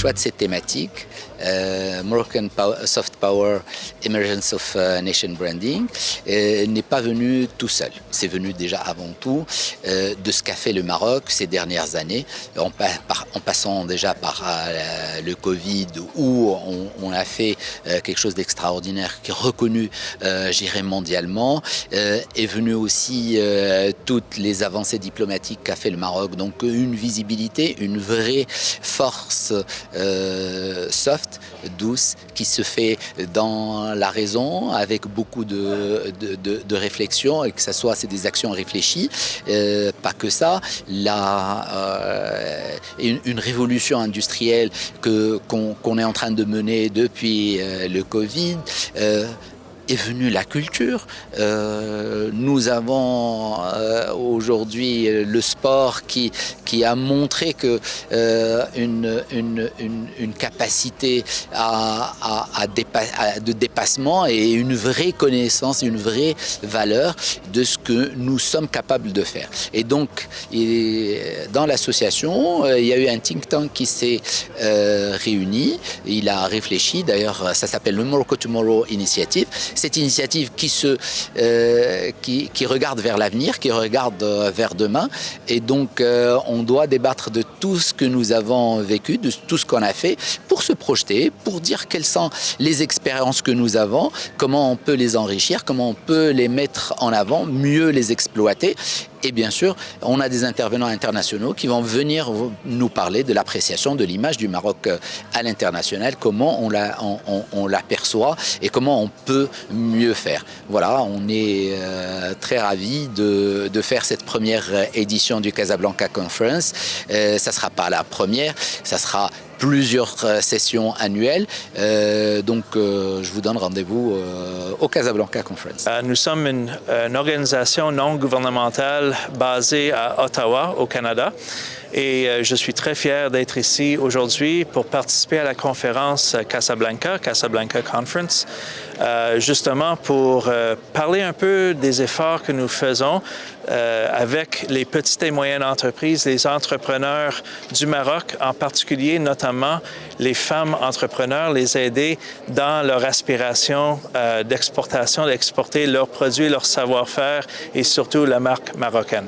choix de cette thématique, Soft Power, Emergence of Nation Branding, n'est pas venu tout seul. C'est venu déjà avant tout de ce qu'a fait le Maroc ces dernières années, en passant déjà par le Covid, où on a fait quelque chose d'extraordinaire qui est reconnu, j'irais mondialement, est venu aussi toutes les avancées diplomatiques qu'a fait le Maroc, donc une visibilité, une vraie force soft, douce, qui se fait dans la raison, avec beaucoup de réflexion, et que ça soit, c'est des actions réfléchies, pas que ça, une révolution industrielle qu'on est en train de mener depuis le Covid, est venue la culture. Nous avons aujourd'hui le sport qui a montré que une capacité de dépassement et une vraie connaissance, une vraie valeur de ce que nous sommes capables de faire. Et donc, dans l'association, il y a eu un think tank qui s'est réuni. Il a réfléchi. D'ailleurs, ça s'appelle le Morocco Tomorrow Initiative. Cette initiative qui regarde vers l'avenir, qui regarde vers demain. Et donc, on doit débattre de tout ce que nous avons vécu, de tout ce qu'on a fait, pour se projeter, pour dire quelles sont les expériences que nous avons, comment on peut les enrichir, comment on peut les mettre en avant, mieux les exploiter. Et bien sûr, on a des intervenants internationaux qui vont venir nous parler de l'appréciation de l'image du Maroc à l'international, comment on l'aperçoit et comment on peut mieux faire. Voilà, on est très ravis de faire cette première édition du Casablanca Conference. Ça ne sera pas la première, ça sera plusieurs sessions annuelles. Donc, je vous donne rendez-vous au Casablanca Conference. Nous sommes une organisation non gouvernementale basée à Ottawa, au Canada. Et je suis très fier d'être ici aujourd'hui pour participer à la conférence Casablanca Conference, justement pour parler un peu des efforts que nous faisons avec les petites et moyennes entreprises, les entrepreneurs du Maroc, en particulier notamment les femmes entrepreneurs, les aider dans leur aspiration d'exportation, d'exporter leurs produits, leur savoir-faire et surtout la marque marocaine.